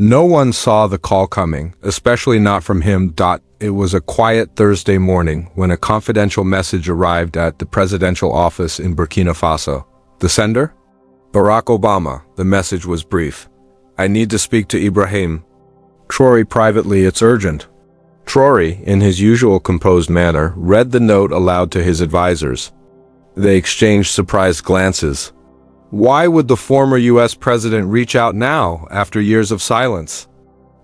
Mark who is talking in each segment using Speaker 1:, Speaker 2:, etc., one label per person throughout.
Speaker 1: No one saw the call coming, especially not from him. It was a quiet Thursday morning when a confidential message arrived at the presidential office in Burkina Faso. The sender? Barack Obama. The message was brief. I need to speak to Ibrahim Traoré privately, it's urgent. Traoré, in his usual composed manner, read the note aloud to his advisors. They exchanged surprised glances. Why would the former U.S. president reach out now, after years of silence?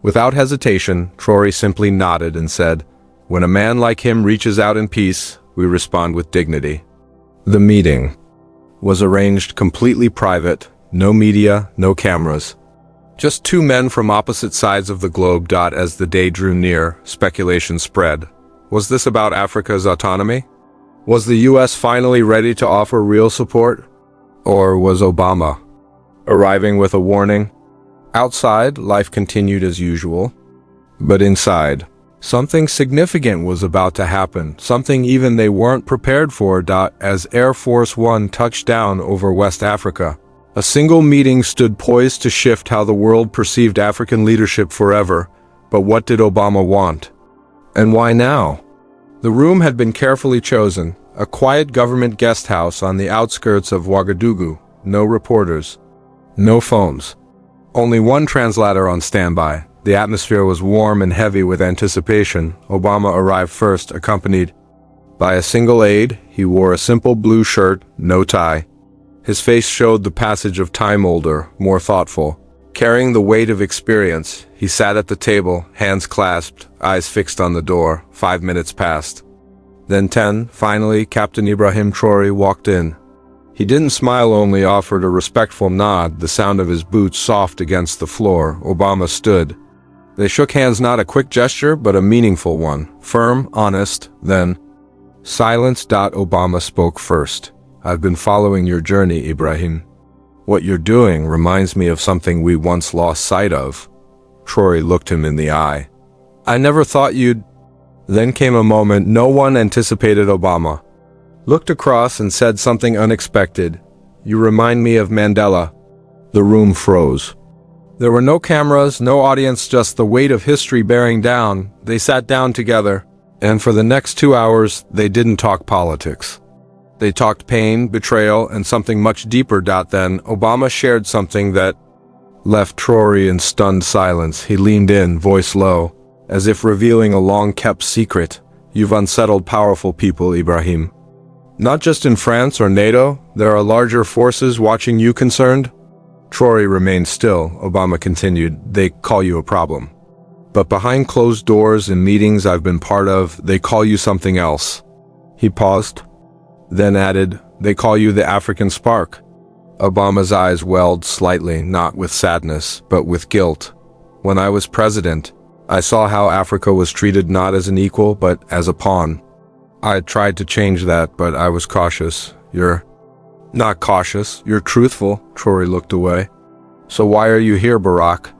Speaker 1: Without hesitation, Traoré simply nodded and said, "When a man like him reaches out in peace, we respond with dignity." The meeting was arranged completely private, no media, no cameras. Just two men from opposite sides of the globe. As the day drew near, speculation spread. Was this about Africa's autonomy? Was the U.S. finally ready to offer real support? Or was Obama arriving with a warning? Outside, life continued as usual. But inside, something significant was about to happen, something even they weren't prepared for. As Air Force One touched down over West Africa, a single meeting stood poised to shift how the world perceived African leadership forever. But what did Obama want? And why now? The room had been carefully chosen, a quiet government guest house on the outskirts of Ouagadougou. No reporters, no phones, only one translator on standby. The atmosphere was warm and heavy with anticipation. Obama arrived first, accompanied by a single aide. He wore a simple blue shirt, no tie. His face showed the passage of time, older, more thoughtful. Carrying the weight of experience, he sat at the table, hands clasped, eyes fixed on the door. 5 minutes passed. Then 10. Finally, Captain Ibrahim Traoré walked in. He didn't smile, only offered a respectful nod, the sound of his boots soft against the floor. Obama stood. They shook hands, not a quick gesture, but a meaningful one. Firm, honest, then silence. Obama spoke first. I've been following your journey, Ibrahim. What you're doing reminds me of something we once lost sight of. Traoré looked him in the eye. I never thought you'd... Then came a moment no one anticipated. Obama looked across and said something unexpected. You remind me of Mandela. The room froze. There were no cameras, no audience, just the weight of history bearing down. They sat down together, and for the next 2 hours, they didn't talk politics. They talked pain, betrayal, and something much deeper. Then Obama shared something that left Traoré in stunned silence. He leaned in, voice low, as if revealing a long-kept secret. You've unsettled powerful people, Ibrahim. Not just in France or NATO, there are larger forces watching you. Concerned? Traoré remained still. Obama continued, they call you a problem. But behind closed doors in meetings I've been part of, they call you something else. He paused, then added, they call you the African spark. Obama's eyes welled slightly, not with sadness, but with guilt. When I was president, I saw how Africa was treated not as an equal, but as a pawn. I tried to change that, but I was cautious. You're not cautious, you're truthful. Traoré looked away. So why are you here, Barack?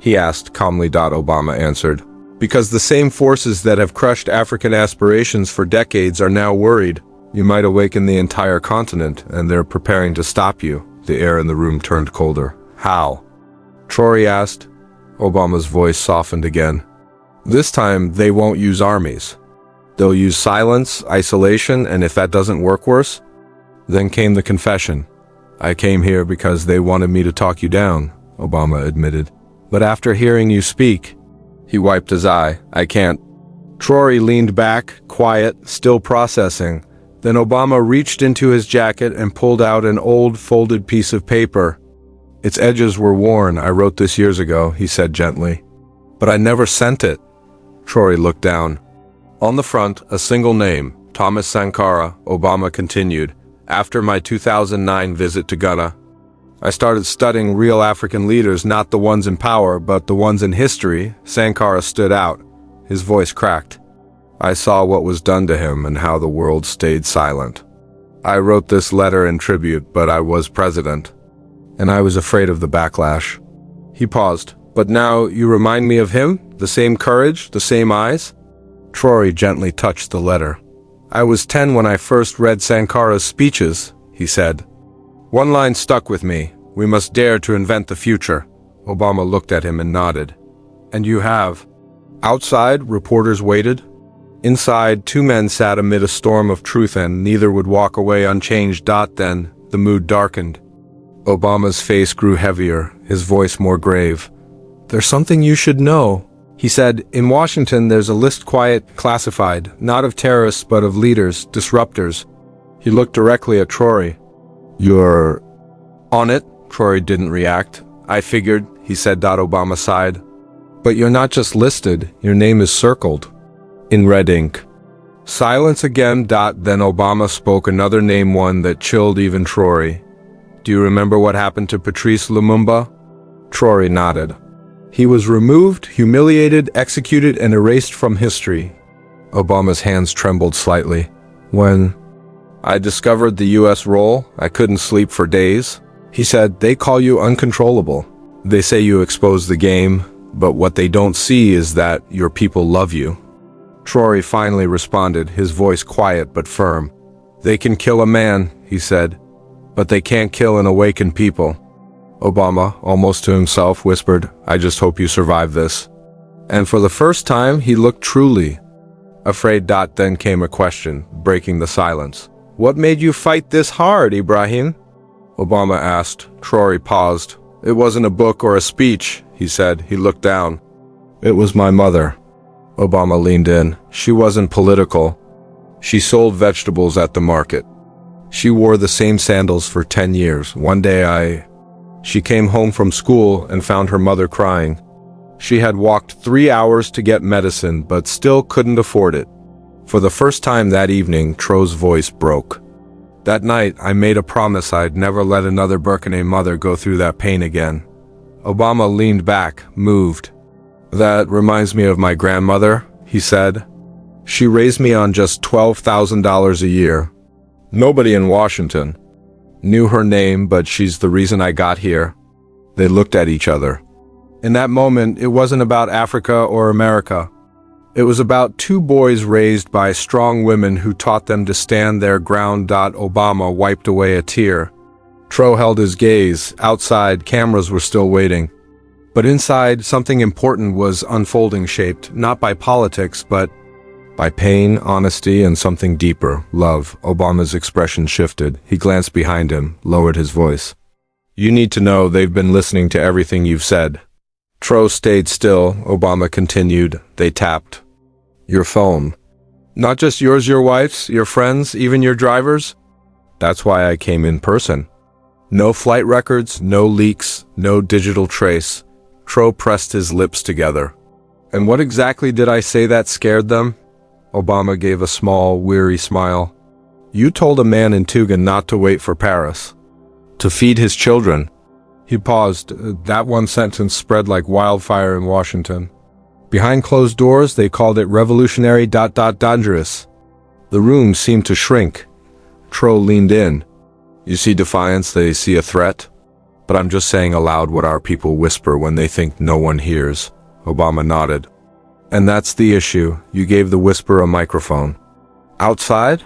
Speaker 1: He asked calmly. Obama answered, because the same forces that have crushed African aspirations for decades are now worried. You might awaken the entire continent, and they're preparing to stop you. The air in the room turned colder. How? Traoré asked. Obama's voice softened again. This time, they won't use armies. They'll use silence, isolation, and if that doesn't work, worse? Then came the confession. I came here because they wanted me to talk you down, Obama admitted. But after hearing you speak, he wiped his eye. I can't. Traoré leaned back, quiet, still processing. Then Obama reached into his jacket and pulled out an old, folded piece of paper. Its edges were worn. I wrote this years ago, he said gently. But I never sent it. Traoré looked down. On the front, a single name, Thomas Sankara. Obama continued. After my 2009 visit to Ghana, I started studying real African leaders, not the ones in power, but the ones in history. Sankara stood out. His voice cracked. I saw what was done to him and how the world stayed silent. I wrote this letter in tribute, but I was president, and I was afraid of the backlash. He paused. But now you remind me of him? The same courage, the same eyes? Traoré gently touched the letter. I was 10 when I first read Sankara's speeches, he said. One line stuck with me. We must dare to invent the future. Obama looked at him and nodded. And you have? Outside, reporters waited. Inside, two men sat amid a storm of truth and neither would walk away unchanged. Then, the mood darkened. Obama's face grew heavier, his voice more grave. There's something you should know, he said. In Washington, there's a list quiet, classified, not of terrorists but of leaders, disruptors. He looked directly at Traoré. You're on it? Traoré didn't react. I figured, he said. Obama sighed. But you're not just listed, your name is circled. In red ink. Silence again. Then Obama spoke another name, one that chilled even Traoré. Do you remember what happened to Patrice Lumumba? Traoré nodded. He was removed, humiliated, executed, and erased from history. Obama's hands trembled slightly. When I discovered the U.S. role, I couldn't sleep for days. He said, they call you uncontrollable. They say you expose the game, but what they don't see is that your people love you. Traoré finally responded, his voice quiet but firm. They can kill a man, he said, but they can't kill an awakened people. Obama, almost to himself, whispered, I just hope you survive this. And for the first time, he looked truly afraid. Then came a question, breaking the silence. What made you fight this hard, Ibrahim? Obama asked. Traoré paused. It wasn't a book or a speech, he said. He looked down. It was my mother. Obama leaned in. She wasn't political. She sold vegetables at the market. She wore the same sandals for 10 years. One day she came home from school and found her mother crying. She had walked 3 hours to get medicine, but still couldn't afford it. For the first time that evening, Tro's voice broke. That night, I made a promise I'd never let another Burkina mother go through that pain again. Obama leaned back, moved. That reminds me of my grandmother, he said. She raised me on just $12,000 a year. Nobody in Washington knew her name, but she's the reason I got here. They looked at each other. In that moment, it wasn't about Africa or America. It was about two boys raised by strong women who taught them to stand their ground. Obama wiped away a tear. Tro held his gaze. Outside, cameras were still waiting. But inside, something important was unfolding, shaped not by politics, but by pain, honesty, and something deeper, love. Obama's expression shifted. He glanced behind him, lowered his voice. You need to know they've been listening to everything you've said. Tro stayed still. Obama continued. They tapped. Your phone. Not just yours, your wife's, your friends, even your drivers. That's why I came in person. No flight records, no leaks, no digital trace. Tro pressed his lips together. And what exactly did I say that scared them? Obama gave a small, weary smile. You told a man in Tuga not to wait for Paris. To feed his children. He paused. That one sentence spread like wildfire in Washington. Behind closed doors, they called it revolutionary. Dangerous. The room seemed to shrink. Tro leaned in. You see defiance, they see a threat. But I'm just saying aloud what our people whisper when they think no one hears. Obama nodded. And that's the issue. You gave the whisper a microphone. Outside?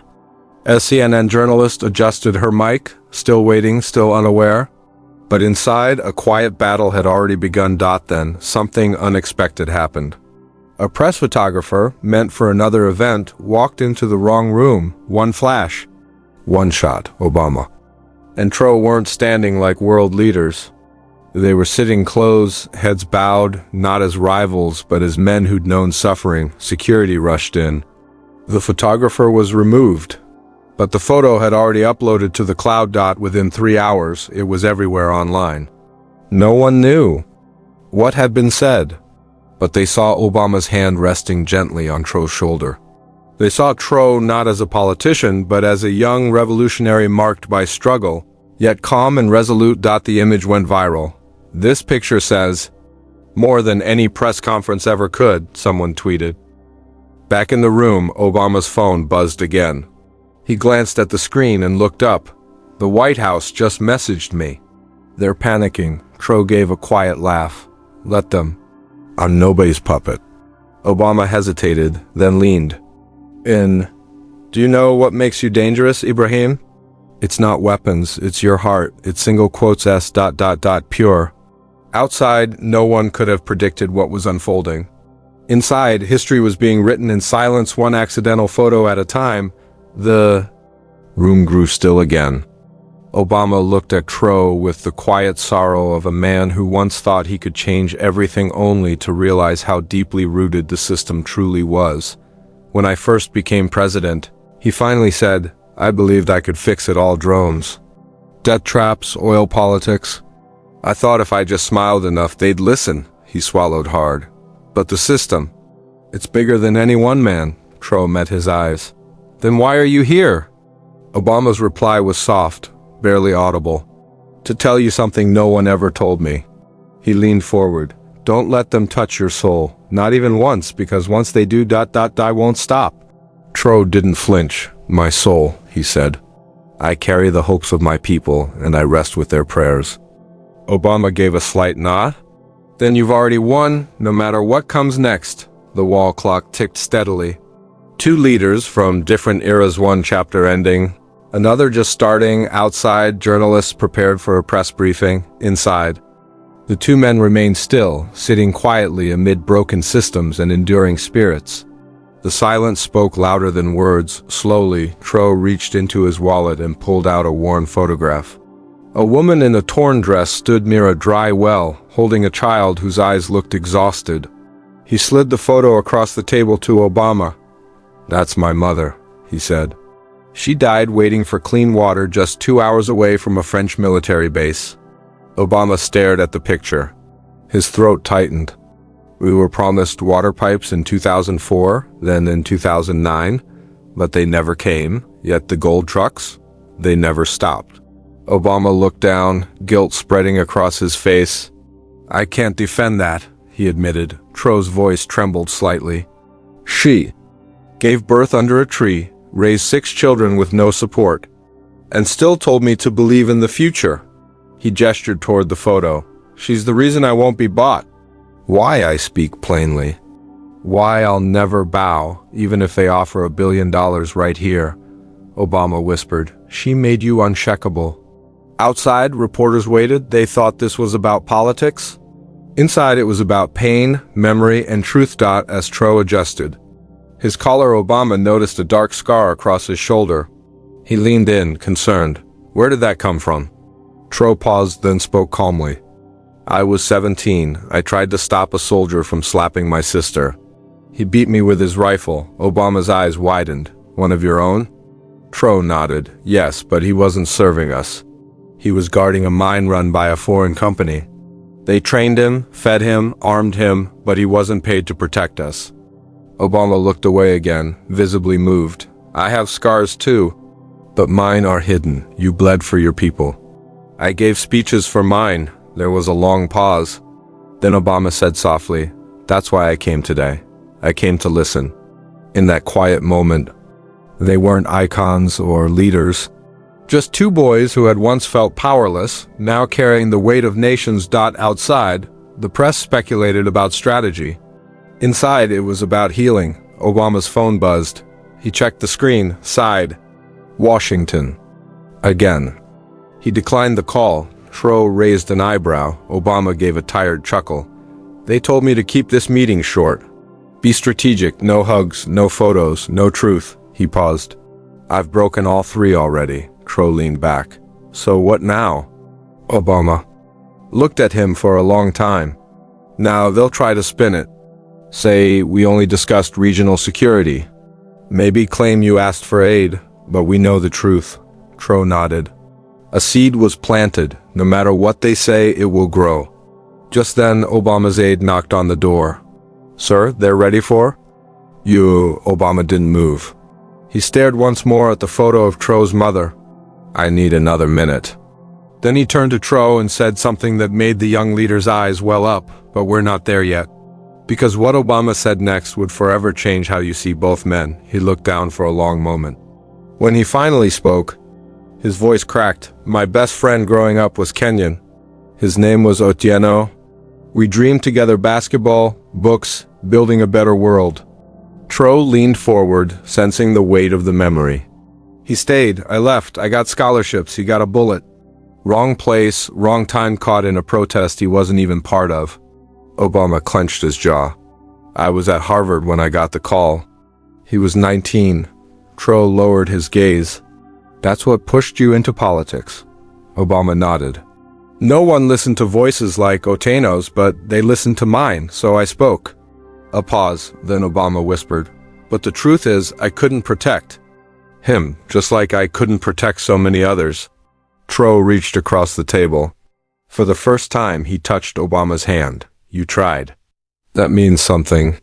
Speaker 1: A CNN journalist adjusted her mic, still waiting, still unaware. But inside, a quiet battle had already begun. Then, something unexpected happened. A press photographer, meant for another event, walked into the wrong room. One flash. One shot, Obama. And Tro weren't standing like world leaders. They were sitting close, heads bowed, not as rivals, but as men who'd known suffering. Security rushed in. The photographer was removed. But the photo had already uploaded to the cloud. Within 3 hours, it was everywhere online. No one knew what had been said, but they saw Obama's hand resting gently on Tro's shoulder. They saw Tro not as a politician, but as a young revolutionary marked by struggle, yet calm and resolute. The image went viral. This picture says, more than any press conference ever could, someone tweeted. Back in the room, Obama's phone buzzed again. He glanced at the screen and looked up. The White House just messaged me. They're panicking. Tro gave a quiet laugh. Let them. I'm nobody's puppet. Obama hesitated, then leaned in. Do you know what makes you dangerous, Ibrahim? It's not weapons, it's your heart. It's single quotes S. Pure. Outside, no one could have predicted what was unfolding. Inside, history was being written in silence, one accidental photo at a time. The room grew still again. Obama looked at Tro with the quiet sorrow of a man who once thought he could change everything only to realize how deeply rooted the system truly was. When I first became president, he finally said, I believed I could fix it all. Drones, debt traps, oil politics. I thought if I just smiled enough, they'd listen. He swallowed hard. But the system, it's bigger than any one man. Tro met his eyes. Then why are you here? Obama's reply was soft, barely audible. To tell you something no one ever told me. He leaned forward. Don't let them touch your soul, not even once, because once they do, I won't stop. Tro didn't flinch. My soul, he said. I carry the hopes of my people, and I rest with their prayers. Obama gave a slight nod. Then you've already won, no matter what comes next. The wall clock ticked steadily. 2 leaders from different eras, one chapter ending, another just starting. Outside, journalists prepared for a press briefing. Inside, the 2 men remained still, sitting quietly amid broken systems and enduring spirits. The silence spoke louder than words. Slowly, Tro reached into his wallet and pulled out a worn photograph. A woman in a torn dress stood near a dry well, holding a child whose eyes looked exhausted. He slid the photo across the table to Obama. That's my mother, he said. She died waiting for clean water just 2 hours away from a French military base. Obama stared at the picture. His throat tightened. We were promised water pipes in 2004, then in 2009, but they never came. Yet the gold trucks, they never stopped. Obama looked down, guilt spreading across his face. I can't defend that, he admitted. Tro's voice trembled slightly. She gave birth under a tree, raised 6 children with no support, and still told me to believe in the future. He gestured toward the photo. She's the reason I won't be bought. Why, I speak plainly. Why I'll never bow, even if they offer $1 billion right here, Obama whispered. She made you uncheckable. Outside, reporters waited. They thought this was about politics. Inside, it was about pain, memory, and truth. As Tro adjusted his collar, Obama noticed a dark scar across his shoulder. He leaned in, concerned. Where did that come from? Tro paused, then spoke calmly. I was 17. I tried to stop a soldier from slapping my sister. He beat me with his rifle. Obama's eyes widened. One of your own? Tro nodded. Yes, but he wasn't serving us. He was guarding a mine run by a foreign company. They trained him, fed him, armed him, but he wasn't paid to protect us. Obama looked away again, visibly moved. I have scars too, but mine are hidden. You bled for your people. I gave speeches for mine. There was a long pause. Then Obama said softly, that's why I came today. I came to listen. In that quiet moment, they weren't icons or leaders. Just 2 boys who had once felt powerless, now carrying the weight of nations. Outside, the press speculated about strategy. Inside, it was about healing. Obama's phone buzzed. He checked the screen, sighed. Washington. Again. He declined the call. Tro raised an eyebrow. Obama gave a tired chuckle. They told me to keep this meeting short. Be strategic, no hugs, no photos, no truth. He paused. I've broken all 3 already. Tro leaned back. So what now? Obama looked at him for a long time. Now they'll try to spin it. Say we only discussed regional security. Maybe claim you asked for aid, but we know the truth. Tro nodded. A seed was planted. No matter what they say, it will grow. Just then, Obama's aide knocked on the door. Sir, they're ready for? You. Obama didn't move. He stared once more at the photo of Tro's mother. I need another minute. Then he turned to Tro and said something that made the young leader's eyes well up, but we're not there yet. Because what Obama said next would forever change how you see both men. He looked down for a long moment. When he finally spoke, his voice cracked. My best friend growing up was Kenyan. His name was Otieno. We dreamed together basketball, books, building a better world. Tro leaned forward, sensing the weight of the memory. He stayed. I left. I got scholarships. He got a bullet. Wrong place, wrong time, caught in a protest he wasn't even part of. Obama clenched his jaw. I was at Harvard when I got the call. He was 19. Tro lowered his gaze. That's what pushed you into politics. Obama nodded. No one listened to voices like Oteino's, but they listened to mine, so I spoke. A pause, then Obama whispered, but the truth is, I couldn't protect him, just like I couldn't protect so many others. Tro reached across the table. For the first time, he touched Obama's hand. You tried. That means something.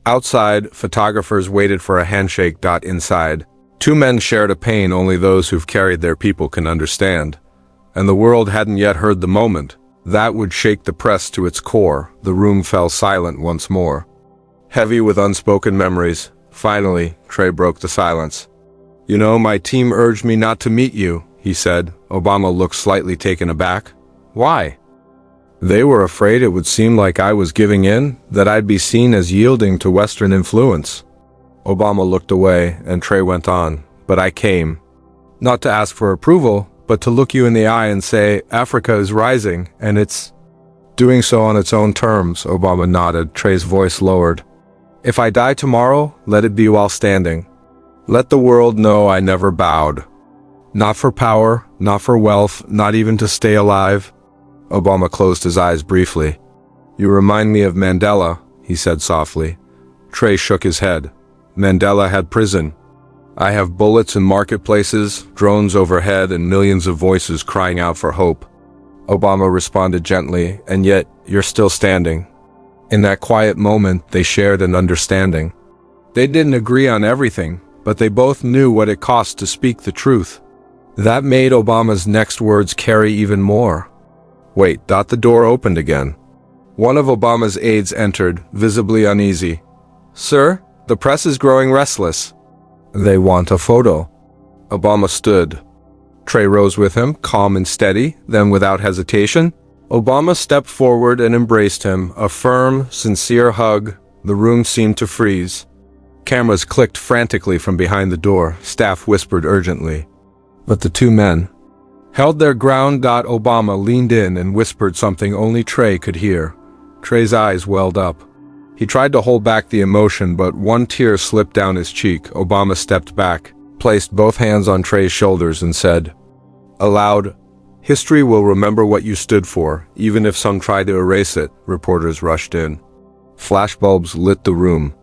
Speaker 1: Outside, photographers waited for a handshake. Inside, two men shared a pain only those who've carried their people can understand. And the world hadn't yet heard the moment. That would shake the press to its core. The room fell silent once more. Heavy with unspoken memories. Finally, Trey broke the silence. You know, my team urged me not to meet you, he said. Obama looked slightly taken aback. Why? They were afraid it would seem like I was giving in, that I'd be seen as yielding to Western influence. Obama looked away, and Trey went on. But I came. Not to ask for approval, but to look you in the eye and say, Africa is rising, and it's doing so on its own terms. Obama nodded. Trey's voice lowered. If I die tomorrow, let it be while standing. Let the world know I never bowed. Not for power, not for wealth, not even to stay alive. Obama closed his eyes briefly. You remind me of Mandela, he said softly. Trey shook his head. Mandela had prison. I have bullets in marketplaces, drones overhead, and millions of voices crying out for hope. Obama responded gently, and yet you're still standing. In that quiet moment, they shared an understanding. They didn't agree on everything, but they both knew what it cost to speak the truth. That made Obama's next words carry even more. Wait, the door opened again. One of Obama's aides entered, visibly uneasy. Sir, the press is growing restless. They want a photo. Obama stood. Trey rose with him, calm and steady, then without hesitation, Obama stepped forward and embraced him, a firm, sincere hug. The room seemed to freeze. Cameras clicked frantically from behind the door. Staff whispered urgently. But the two men held their ground. Obama leaned in and whispered something only Trey could hear. Trey's eyes welled up. He tried to hold back the emotion, but one tear slipped down his cheek. Obama stepped back, placed both hands on Trey's shoulders and said, aloud, history will remember what you stood for, even if some try to erase it. Reporters rushed in. Flashbulbs lit the room.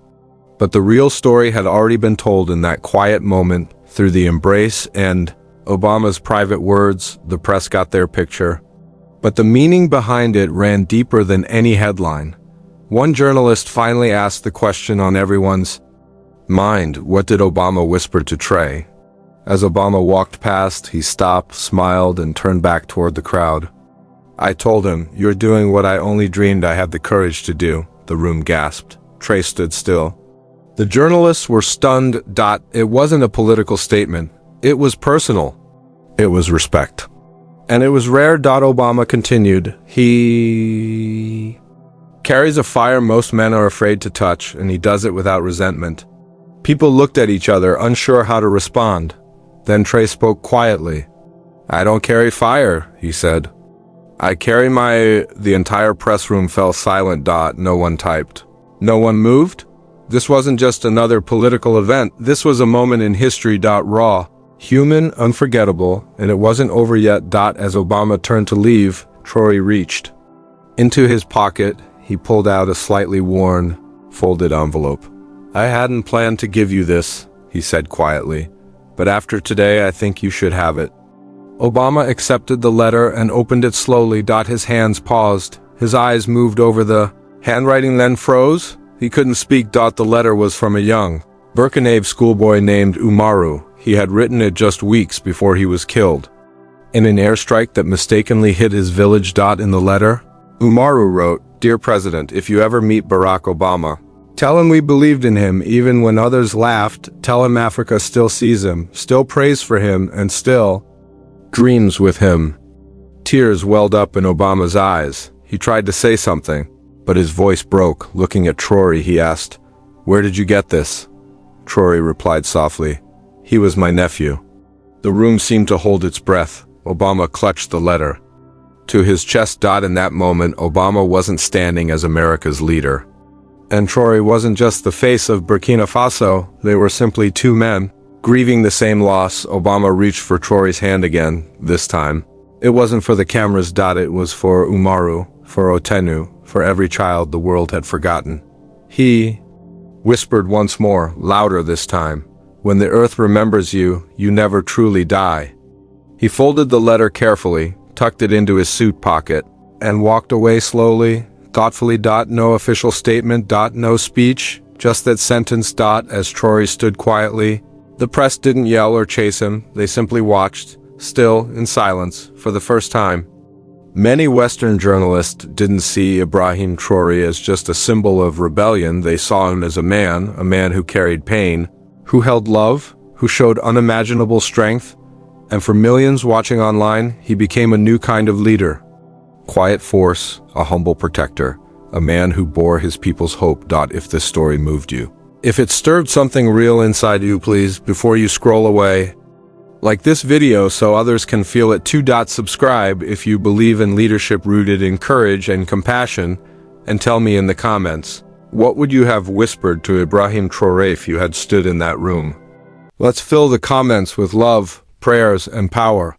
Speaker 1: But the real story had already been told in that quiet moment, through the embrace and Obama's private words. The press got their picture. But the meaning behind it ran deeper than any headline. One journalist finally asked the question on everyone's mind, what did Obama whisper to Trey? As Obama walked past, he stopped, smiled, and turned back toward the crowd. I told him, you're doing what I only dreamed I had the courage to do. The room gasped. Trey stood still. The journalists were stunned. It wasn't a political statement. It was personal. It was respect. And it was rare. Obama continued. He carries a fire most men are afraid to touch, and he does it without resentment. People looked at each other, unsure how to respond. Then Trey spoke quietly. I don't carry fire, he said. I carry my... The entire press room fell silent. No one typed. No one moved? This wasn't just another political event. This was a moment in history. Raw, human, unforgettable, and it wasn't over yet. As Obama turned to leave, Traoré reached into his pocket. He pulled out a slightly worn, folded envelope. I hadn't planned to give you this, he said quietly, but after today I think you should have it. Obama accepted the letter and opened it slowly. His hands paused. His eyes moved over the handwriting, then froze. He couldn't speak. The letter was from a young Burkina schoolboy named Umaru. He had written it just weeks before he was killed in an airstrike that mistakenly hit his village. In the letter, Umaru wrote, Dear President, if you ever meet Barack Obama, tell him we believed in him even when others laughed. Tell him Africa still sees him, still prays for him, and still dreams with him. Tears welled up in Obama's eyes. He tried to say something, but his voice broke. Looking at Traoré, he asked, Where did you get this? Traoré replied softly, He was my nephew. The room seemed to hold its breath. Obama clutched the letter to his chest. In that moment, Obama wasn't standing as America's leader. And Traoré wasn't just the face of Burkina Faso, they were simply two men, grieving the same loss. Obama reached for Traoré's hand again, this time. It wasn't for the cameras. It was for Umaru, for Otenu, for every child the world had forgotten. He whispered once more, louder this time, "When the earth remembers you, you never truly die." He folded the letter carefully, tucked it into his suit pocket, and walked away slowly, thoughtfully. No official statement. No speech, just that sentence. As Traoré stood quietly, the press didn't yell or chase him. They simply watched, still, in silence, for the first time. Many Western journalists didn't see Ibrahim Traoré as just a symbol of rebellion. They saw him as a man who carried pain, who held love, who showed unimaginable strength. And for millions watching online, he became a new kind of leader. Quiet force, a humble protector, a man who bore his people's hope. If this story moved you, if it stirred something real inside you, please, before you scroll away, like this video so others can feel it too. Subscribe if you believe in leadership rooted in courage and compassion, and tell me in the comments, what would you have whispered to Ibrahim Traoré if you had stood in that room? Let's fill the comments with love, prayers, and power.